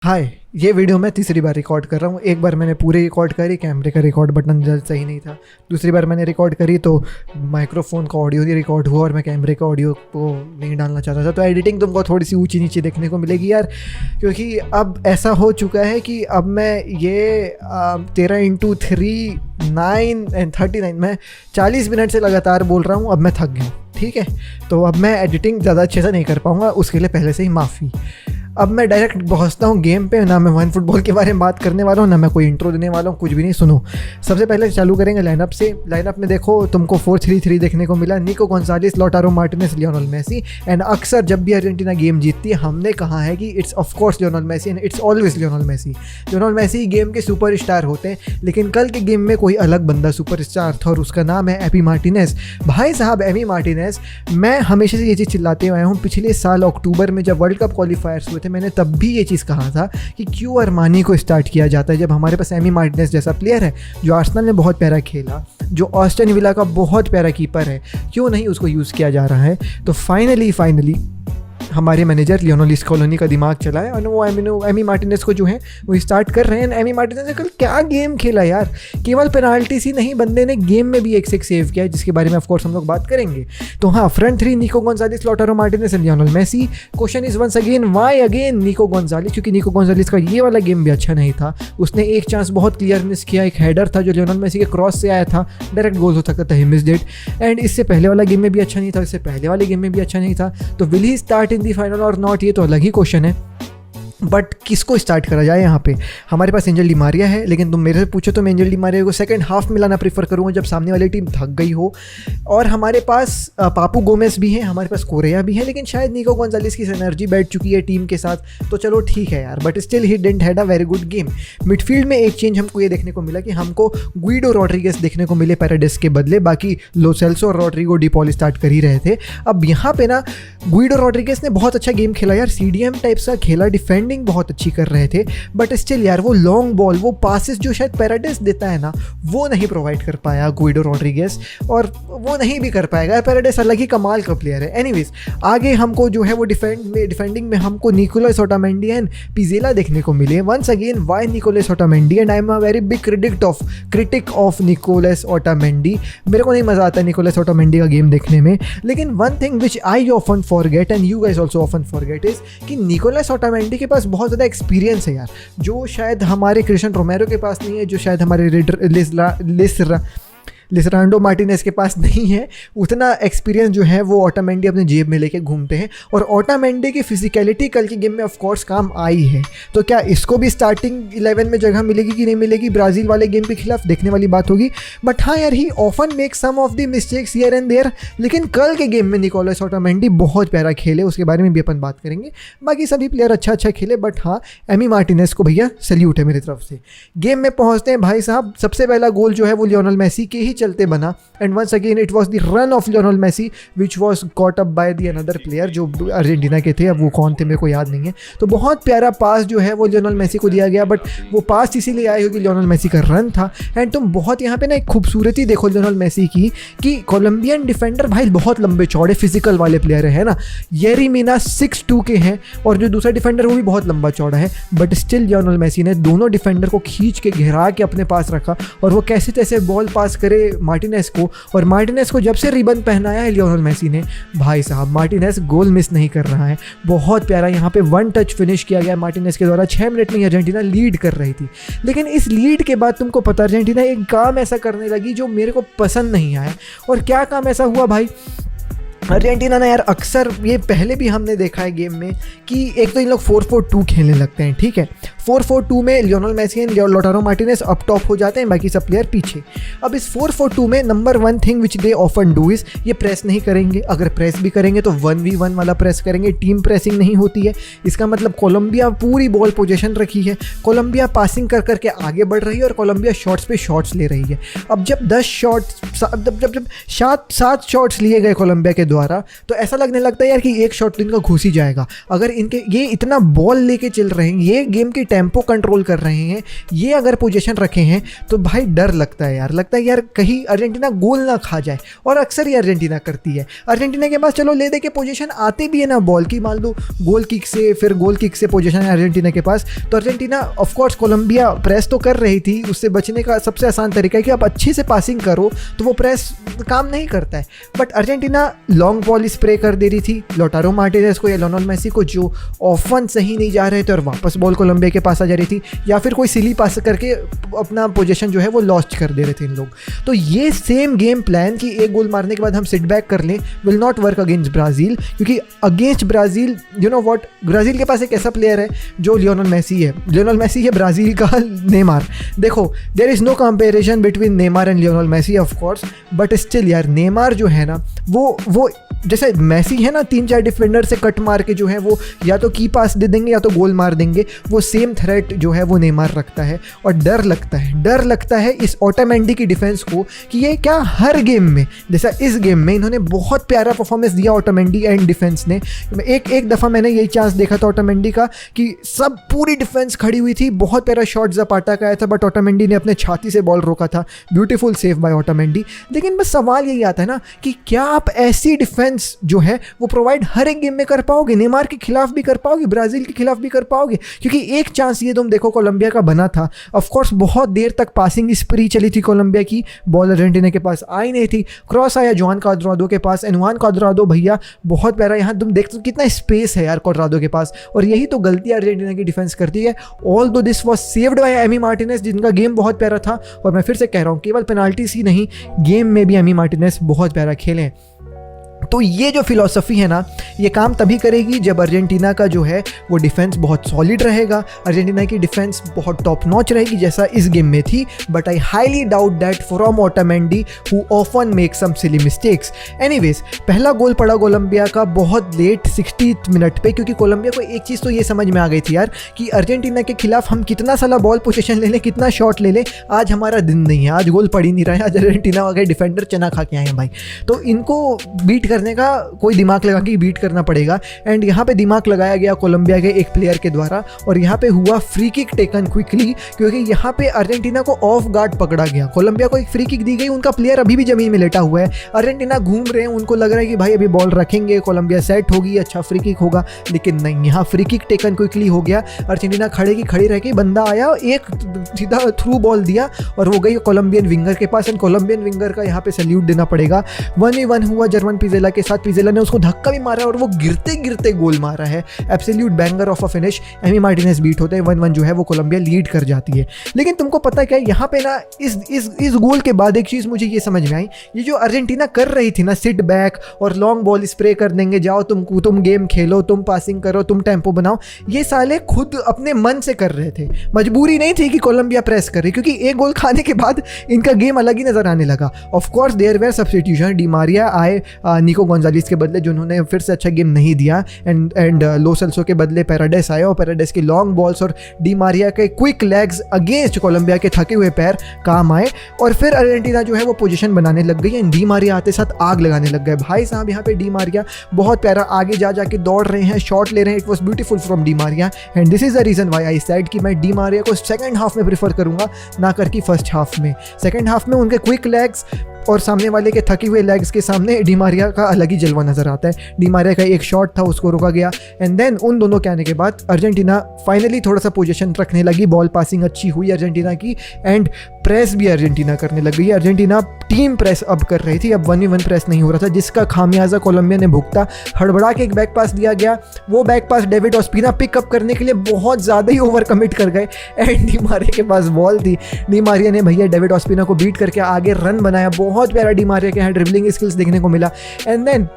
हाय। ये वीडियो मैं तीसरी बार रिकॉर्ड कर रहा हूँ। एक बार मैंने पूरे रिकॉर्ड करी, कैमरे का रिकॉर्ड बटन सही नहीं था। दूसरी बार मैंने रिकॉर्ड करी तो माइक्रोफोन का ऑडियो नहीं रिकॉर्ड हुआ और मैं कैमरे का ऑडियो को नहीं डालना चाहता था। तो एडिटिंग तुमको थोड़ी सी ऊंची नीचे देखने को मिलेगी यार, क्योंकि अब ऐसा हो चुका है कि अब मैं ये 13x3 9 and 39 मैं 40 मिनट से लगातार बोल रहा हूँ। अब मैं थक गया हूँ, ठीक है। तो अब मैं एडिटिंग ज़्यादा अच्छे से नहीं कर पाऊँगा, उसके लिए पहले से ही माफ़ी। अब मैं डायरेक्ट पहुँचता हूँ गेम पे। ना मैं वन फुटबॉल के बारे में बात करने वाला हूँ, ना मैं कोई इंट्रो देने वाला हूँ, कुछ भी नहीं। सुनो, सबसे पहले चालू करेंगे लाइनअप से। लाइनअप में देखो तुमको 4-3-3 देखने को मिला। Nico Gonzalez, Lautaro Martinez, Lionel Messi. And अक्सर जब भी अर्जेंटीना गेम जीतती है हमने कहा है कि it's of course Lionel Messi and it's always Lionel Messi. Lionel Messi game के सुपर स्टार होते हैं, लेकिन कल के गेम में कोई अलग बंदा सुपर स्टार था और उसका नाम है एमी मार्टिनेज। भाई साहब एमी मार्टिनेज, मैं हमेशा से ये चीज़ चिल्लाते आया हूँ। पिछले साल अक्टूबर में जब वर्ल्ड कप क्वालिफायर्स हुए थे, मैंने तब भी ये चीज़ कहा था कि क्यों अरमानी को स्टार्ट किया जाता है जब हमारे पास एमी मार्टिनेज जैसा प्लेयर है, जो आर्सेनल ने बहुत प्यारा खेला, जो ऑस्टन विला का बहुत प्यारा कीपर है, क्यों नहीं उसको यूज़ किया जा रहा है। तो फाइनली हमारे मैनेजर लियोनेल स्कैलोनी का दिमाग चला है और वो एमी मार्टिनेज को जो है वो स्टार्ट कर रहे हैं। एमी मार्टिनेज ने कल क्या गेम खेला यार, केवल पेनाल्टीज ही नहीं, बंदे ने गेम में भी एक से एक सेव किया है, जिसके बारे में ऑफ कोर्स हम लोग बात करेंगे। तो हाँ, front three Nico Gonzalez, Lautaro Martinez and Lionel Messi. Question is once again why again Nico Gonzalez, क्योंकि निको गोंजालेस का ये वाला गेम भी अच्छा नहीं था। उसने एक चांस बहुत क्लियर मिस किया, एक हेडर था जो लियोनेल मेसी के क्रॉस से आया था, डायरेक्ट गोल हो सकता था, ही मिस्ड इट। एंड इससे पहले वाला गेम में भी अच्छा नहीं था, इससे पहले वाले गेम में भी अच्छा नहीं था। तो will he start in the final और नॉट, ये तो अलग ही क्वेश्चन है। बट किसको स्टार्ट करा जाए यहाँ पे? हमारे पास एंजल डी मारिया है, लेकिन तुम मेरे से पूछो तो मैं एंजल डी मारिया को सेकंड हाफ में लाना प्रीफर करूँगा जब सामने वाली टीम थक गई हो। और हमारे पास पापू गोमेस भी हैं, हमारे पास कोरेया भी है, लेकिन शायद निको गोंजालेस की एनर्जी बैठ चुकी है टीम के साथ, तो चलो ठीक है यार। But still he didn't had a very good game. Midfield में एक चेंज हमको ये देखने को मिला कि हमको गुइडो रोड्रिगेज देखने को मिले पैराडेस के बदले, बाकी लो सेल्सो और रॉड्रिगो डी पॉल स्टार्ट कर ही रहे थे। अब यहाँ पे ना गुइडो रोड्रिगेज ने बहुत अच्छा गेम खेला यार, CDM टाइप सा खेला, डिफेंडिंग बहुत अच्छी कर रहे थे। बट स्टिल यार वो लॉन्ग बॉल, वो पासेस जो शायद पैराडेस देता है ना, वो नहीं प्रोवाइड कर पाया गुइडो रोड्रिगेज, और वो नहीं भी कर पाएगा। पैराडेस अलग ही कमाल का प्लेयर है। एनीवेज, आगे हमको जो है वो डिफेंडिंग में हमको निकोलस ओटामेंडी एंड पिज़ेला देखने को मिले। Once again why Nicolas Otamendi, and I am a very big critic of Nicolas Otamendi. मेरे को नहीं मजा आता निकोलस ओटामेंडी का गेम देखने में, लेकिन one thing which I often forget and you guys also often forget is कि निकोलस ओटामेंडी के पास बहुत ज़्यादा एक्सपीरियंस है यार, जो शायद हमारे क्रिस्टियानो रोमेरो के पास नहीं है, जो शायद हमारे लिसरांडो मार्टिनेज के पास नहीं है। उतना एक्सपीरियंस जो है वो ओटामेंडी अपने जेब में लेके घूमते हैं, और ओटामेंडी की फिजिकलिटी कल की गेम में ऑफ कोर्स काम आई है। तो क्या इसको भी स्टार्टिंग 11 में जगह मिलेगी कि नहीं मिलेगी, ब्राज़ील वाले गेम के खिलाफ देखने वाली बात होगी। बट हाँ यार, he often make some of the mistakes here and there, लेकिन कल के गेम में निकोलस ओटामेंडी बहुत प्यारा खेले, उसके बारे में भी अपन बात करेंगे। बाकी सभी प्लेयर अच्छा खेले, बट हाँ एमी मार्टिनेज को भैया सैल्यूट है मेरी तरफ से। गेम में पहुँचते हैं भाई साहब। सबसे पहला गोल जो है वो लियोनेल मेसी के ही चलते बना, and once again it was the run of Lionel Messi which was caught up by the another player जो अर्जेंटीना के थे। अब वो कौन थे मेरे को याद नहीं है। तो बहुत प्यारा पास जो है वो लियोनेल मेसी को दिया गया, बट वो पास इसीलिए आया क्योंकि लियोनेल मेसी का रन था। एंड तुम बहुत यहाँ पे ना एक खूबसूरती देखो लियोनेल मेसी की, कि कोलंबियन डिफेंडर भाई बहुत लंबे चौड़े फिजिकल वाले प्लेयर है ना। येरेमिना 6'2" के हैं, और जो दूसरा डिफेंडर वो भी बहुत लंबा चौड़ा है, बट स्टिल लियोनेल मेसी ने दोनों डिफेंडर को खींच के घेरा के अपने पास रखा, और वो कैसे तैसे बॉल पास करे मार्टिनेज को। और मार्टिनेज को जब से रिबन पहनाया है लियोनेल मेसी ने, भाई साहब मार्टिनेज गोल मिस नहीं कर रहा है। बहुत प्यारा यहाँ पे 1 टच फिनिश किया गया मार्टिनेज के द्वारा। 6 मिनट में अर्जेंटीना लीड कर रही थी, लेकिन इस लीड के बाद तुमको पता अर्जेंटीना एक काम ऐसा करने लगी जो मेरे को पसंद नहीं आया। और क्या काम ऐसा हुआ भाई? अर्जेंटीना ना यार, अक्सर ये पहले भी हमने देखा है गेम में कि एक तो इन लोग 4-4-2 खेलने लगते हैं, ठीक है। 4-4-2 में Lionel Messi and Lautaro Martinez up top हो जाते हैं, बाकी सब प्लेयर पीछे। अब इस 4-4-2 में number 1 thing which they often do is, ये प्रेस नहीं करेंगे। अगर प्रेस भी करेंगे तो 1v1 वाला प्रेस करेंगे, टीम प्रेसिंग नहीं होती है। इसका मतलब कोलंबिया पूरी बॉल पोजीशन रखी है, कोलंबिया पासिंग कर करके आगे बढ़ रही है, और कोलंबिया शॉट्स पे शॉट्स ले रही है। अब जब 10 शॉट्स, जब 7 शॉट्स लिए गए कोलंबिया के द्वारा, द्वारा, तो ऐसा लगने लगता है यार कि एक शॉट तो इनका घुस ही जाएगा। अगर इनके ये इतना बॉल लेके चल रहे हैं, ये गेम की टेम्पो कंट्रोल कर रहे हैं, ये अगर पोजीशन रखे हैं तो भाई डर लगता है यार, लगता है यार कहीं अर्जेंटीना गोल ना खा जाए। और अक्सर ये अर्जेंटीना करती है। अर्जेंटीना के पास चलो ले दे के पोजीशन आते भी है ना बॉल की, मान लो गोल किक से, फिर गोल किक से पोजीशन है अर्जेंटीना के पास, तो Argentina of course Colombia press तो कर रही थी, उससे बचने का सबसे आसान तरीका है कि आप अच्छे से पासिंग करो तो वो प्रेस काम नहीं करता है। But Argentina long ball spray कर दे रही थी लॉटारो मार्टिनेज को या लियोनेल मेसी को, जो ऑफन सही नहीं जा रहे थे और वापस बॉल कोलंबिया के पास आ जा रही थी, या फिर कोई सिली पास करके अपना पोजीशन जो है वो लॉस्ट कर दे रहे थे इन लोग। तो ये सेम गेम प्लान कि एक गोल मारने के बाद हम सिट बैक कर लें will not work against Brazil, क्योंकि against Brazil you know what, Brazil के पास एक ऐसा प्लेयर है जो लियोनेल मेसी है। लियोनेल मेसी है ब्राज़ील का नेमार। देखो there is no comparison between Neymar and Lionel Messi of course, but still यार नेमार जो है ना वो जैसे मेसी है ना 3-4 डिफेंडर से कट मार के जो है वो या तो की पास दे देंगे या तो गोल मार देंगे, वो सेम थ्रेट जो है वो नेमार रखता है। और डर लगता है इस ओटामेंडी की डिफेंस को कि ये क्या हर गेम में, जैसा इस गेम में इन्होंने बहुत प्यारा परफॉर्मेंस दिया ओटामेंडी एंड डिफेंस ने। एक दफ़ा मैंने यही चांस देखा था ओटामेंडी का कि सब पूरी डिफेंस खड़ी हुई थी, बहुत प्यारा शॉट जपाटा का आया था, बट ओटामेंडी ने अपने छाती से बॉल रोका था, ब्यूटीफुल सेव बाय ओटामेंडी। लेकिन बस सवाल यही आता है ना कि क्या आप ऐसी डिफेंस जो है वो प्रोवाइड हर एक गेम में कर पाओगे? नेमार के खिलाफ भी कर पाओगे, ब्राज़ील के खिलाफ भी कर पाओगे? क्योंकि एक चांस ये तुम देखो कोलंबिया का बना था, ऑफ कोर्स बहुत देर तक पासिंग स्प्री चली थी कोलंबिया की, बॉल अर्जेंटीना के पास आई नहीं थी, क्रॉस आया जुआन क्वाड्राडो के पास, एंड जुआन क्वाड्राडो भैया बहुत प्यारा, यहाँ तुम देखते हो कितना स्पेस है यार क्वाड्राडो के पास, और यही तो गलती अर्जेंटीना की डिफेंस करती है। ऑल दो this was saved by Amy Martinez, जिनका गेम बहुत प्यारा था। और मैं फिर से कह रहा हूँ केवल पेनाल्टीज ही नहीं, गेम में भी एमी मार्टिनेज बहुत प्यारा खेले। तो ये जो फिलॉसफी है ना, ये काम तभी करेगी जब अर्जेंटीना का जो है वो डिफेंस बहुत सॉलिड रहेगा, अर्जेंटीना की डिफेंस बहुत टॉप नॉच रहेगी जैसा इस गेम में थी। But I highly doubt that from Otamendi who often make some silly mistakes. Anyways, पहला गोल पड़ा कोलंबिया का बहुत लेट 60th मिनट पे, क्योंकि कोलंबिया को एक चीज़ तो ये समझ में आ गई थी यार कि अर्जेंटीना के खिलाफ हम कितना साला बॉल पोजीशन ले लें, कितना शॉट ले लें, आज हमारा दिन नहीं है, आज गोल पड़ ही नहीं रहा है, आज अर्जेंटीना वगैरह डिफेंडर चना खा के आए हैं भाई। तो इनको बीट करने का कोई दिमाग लगा के बीट करना पड़ेगा। एंड यहाँ पे दिमाग लगाया गया कोलंबिया के एक प्लेयर के द्वारा, और यहाँ पे हुआ फ्री किक टेकन क्विकली, क्योंकि यहाँ पे अर्जेंटीना को ऑफ गार्ड पकड़ा गया। कोलंबिया को एक फ्री किक दी गई, उनका प्लेयर अभी भी जमीन में लेटा हुआ है, अर्जेंटीना घूम रहे हैं, उनको लग रहा है कि भाई अभी बॉल रखेंगे, कोलंबिया सेट होगी, अच्छा फ्री किक होगा, लेकिन नहीं, यहाँ फ्री किक टेकन क्विकली हो गया। अर्जेंटीना खड़ी रह के बंदा आया, एक सीधा थ्रू बॉल दिया और वो गई कोलंबियन विंगर के पास, एंड कोलंबियन विंगर का यहाँ पे सैल्यूट देना पड़ेगा। 1v1 हुआ जर्मन पिज़ेला के साथ, पिज़ेला ने उसको धक्का भी मारा और वो गिरते गिरते गोल मारा है, absolute banger of a finish. Emi Martinez beat होते हैं, 1-1 जो है वो कोलंबिया लीड कर जाती है। लेकिन तुमको पता क्या है यहाँ पे ना, इस गोल के बाद एक चीज़ मुझे ये समझ में आई, ये जो अर्जेंटीना कर रही थी ना सिट बैक और लॉन्ग बॉल स्प्रे कर देंगे, जाओ तुम गेम खेलो, तुम पासिंग करो, तुम टेम्पो बनाओ, ये साले खुद अपने मन से कर रहे थे, मजबूरी नहीं थी कि कोलंबिया प्रेस कर रही, क्योंकि एक गोल खाने के बाद इनका गेम अलग ही नजर आने लगा। Of course there were substitution, Di Maria आए निको गोंजालिस के बदले, जिन्होंने फिर से अच्छा गेम नहीं दिया, एंड लो सेल्सो के बदले पैराडेस आया, और पैराडेस की लॉन्ग बॉल्स और डी मारिया के क्विक लेग्स अगेंस्ट कोलंबिया के थके हुए पैर काम आए, और फिर अर्जेंटीना जो है वो पोजीशन बनाने लग गई, एंड डी मारिया आते साथ आग लगाने लग गए भाई साहब। यहाँ पे डी मारिया बहुत प्यारा आगे जाके दौड़ रहे हैं, शॉट ले रहे हैं, it was beautiful from Di Maria, and this is the reason why I said कि मैं डी मारिया को सेकंड हाफ में प्रीफर करूंगा ना करके फर्स्ट हाफ में। सेकंड हाफ में उनके क्विक लेग्स और सामने वाले के थके हुए लेग्स के सामने डी मारिया का अलग ही जलवा नजर आता है। डी मारिया का एक शॉट था, उसको रोका गया, एंड देन उन दोनों के आने के बाद अर्जेंटीना फाइनली थोड़ा सा पोजीशन रखने लगी, बॉल पासिंग अच्छी हुई अर्जेंटीना की, एंड प्रेस भी अर्जेंटीना करने लग गई। अर्जेंटीना टीम प्रेस अब कर रही थी, अब 1v1 प्रेस नहीं हो रहा था, जिसका खामियाजा कोलंबिया ने भुगता। हड़बड़ा के एक बैक पास दिया गया, वो बैक पास डेविड ऑस्पिना पिकअप करने के लिए बहुत ज़्यादा ही ओवर कमिट कर गए, एंड डी मारिया के पास बॉल थी, डी मारिया ने भैया डेविड ऑस्पिना को बीट करके आगे रन बनाया, बहुत प्यारा डी मारिया के यहाँ ड्रिबलिंग स्किल्स देखने को मिला। एंड देन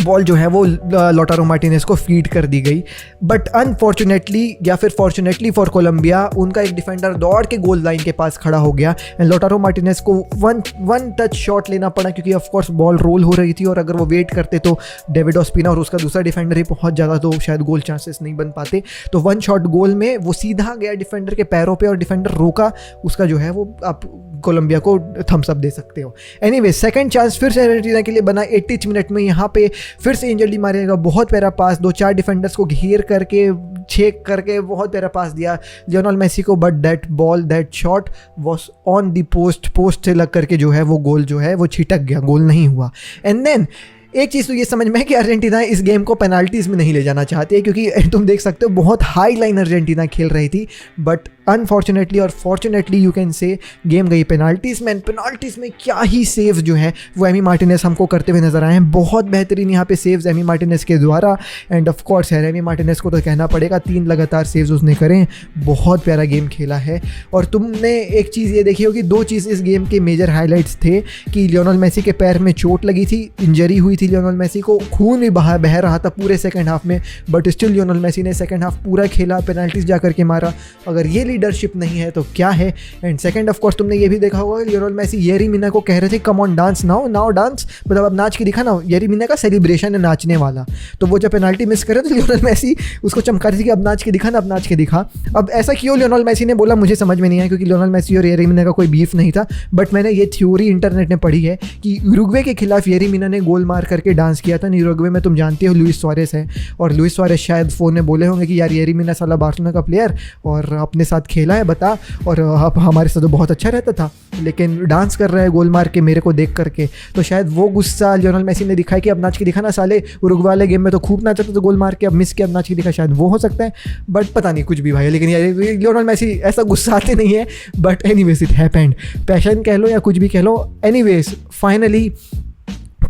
बॉल जो है वो लोटारो मार्टिनेज को फीड कर दी गई। बट अनफॉर्चुनेटली या फिर फॉर्चुनेटली फॉर कोलंबिया, उनका एक डिफेंडर दौड़ के गोल लाइन के पास खड़ा हो गया एंड लोटारो मार्टिनेज को वन टच शॉट लेना पड़ा, क्योंकि ऑफ कोर्स बॉल रोल हो रही थी और अगर वो वेट करते तो डेविड ऑस्पिना और उसका दूसरा डिफेंडर ही पहुंच जाता तो शायद गोल चांसेस नहीं बन पाते। तो वन शॉट गोल में वो सीधा गया डिफेंडर के पैरों पे और डिफेंडर रोका उसका जो है वो, आप कोलंबिया को थम्स अप दे सकते हो। एनीवे सेकंड चांस फिर से अर्जेंटीना के लिए बना 80 मिनट में। यहाँ पे फिर से एंजल डी मारिया का बहुत प्यारा पास, 2-4 डिफेंडर्स को घेर करके छेक करके बहुत प्यारा पास दिया लियोनेल मेसी को, but that shot was on the post से लग करके जो है वो गोल जो है वो छिटक गया, गोल नहीं हुआ। एंड देन एक चीज़ तो ये समझ में है कि अर्जेंटीना इस गेम को पेनाल्टीज़ में नहीं ले जाना चाहती है, क्योंकि तुम देख सकते हो बहुत हाई लाइन अर्जेंटीना खेल रही थी, बट अनफॉर्चुनेटली और fortunately you can say game गई पेनाल्टीज़ में। पेनाल्टीज़ में क्या ही सेव्स जो हैं वो एमी मार्टिनेज हमको करते हुए नजर आए हैं, बहुत बेहतरीन यहाँ पे सेव्स एमी मार्टिनेज के द्वारा। एंड ऑफ कोर्स है एमी मार्टिनेज को तो कहना पड़ेगा, 3 लगातार सेव्स उसने करें, बहुत प्यारा गेम खेला है। और तुमने एक चीज़ ये देखी होगी, 2 चीज़ इस गेम के मेजर हाईलाइट्स थे कि लियोनेल मेसी के पैर में चोट लगी थी, इंजरी हुई थी लियोनेल मेसी को, खून भी बह रहा था पूरे सेकंड हाफ में, बट स्टिल लियोनेल मेसी ने सेकंड हाफ पूरा खेला, पेनाल्टीज जा करके मारा। अगर ये लीडरशिप नहीं है तो क्या है। एंड सेकंड ऑफ कोर्स तुमने ये भी देखा होगा लियोनेल मेसी येरी मिना को कह रहे थे come on dance now dance, मतलब अब नाच के दिखा ना। येरी मिना का सेलिब्रेशन है नाचने वाला, तो वो जब पेनाल्टी मिस करे तो लियोनेल मेसी उसको चमका रही थी कि अब नाच के दिखा ना, अब नाच के दिखा। अब ऐसा क्यों लियोनेल मेसी ने बोला मुझे समझ में नहीं आया, क्योंकि लियोनेल मेसी और येरी मिना का कोई बीफ नहीं था, बट मैंने ये थ्योरी इंटरनेट में पढ़ी है कि यूरुग्वे के खिलाफ येरी मिना ने गोल मार करके डांस किया था। यूरुग्वे में तुम जानते हो लुइस सुआरेस है, और लुइस सुआरेस शायद फ़ोन में बोले होंगे कि यार येरी मिना साला बार्सिलोना का प्लेयर और अपने साथ खेला है बता, और हमारे साथ तो बहुत अच्छा रहता था, लेकिन डांस कर रहा है गोल मार के मेरे को देख करके। तो शायद वो गुस्सा लियोनेल मेसी ने दिखाया कि अब नाच के दिखा ना साले, उरुग्वे वाले गेम में तो खूब नाचा था तो गोल मार के, अब मिस किया, अब नाच के दिखा, शायद वो हो सकता है, बट पता नहीं कुछ भी भाई। लेकिन यार लियोनेल मेसी ऐसा गुस्सा आते नहीं है, but anyways it happened, passion कह लो या कुछ भी कह लो। एनीवेज फाइनली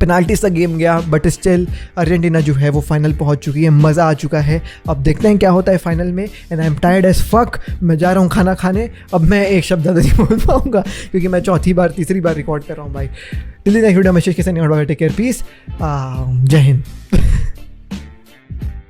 पेनाल्टीज तक गेम गया, बट स्टिल अर्जेंटीना जो है वो फाइनल पहुंच चुकी है, मज़ा आ चुका है। अब देखते हैं क्या होता है फाइनल में। And I am tired as fuck, मैं जा रहा हूँ खाना खाने। अब मैं एक शब्द ज़्यादा नहीं बोल पाऊँगा क्योंकि मैं तीसरी बार रिकॉर्ड कर रहा हूँ भाई। टिल नेक्स्ट वीडियो में टेक केयर, पीस, जय हिंद।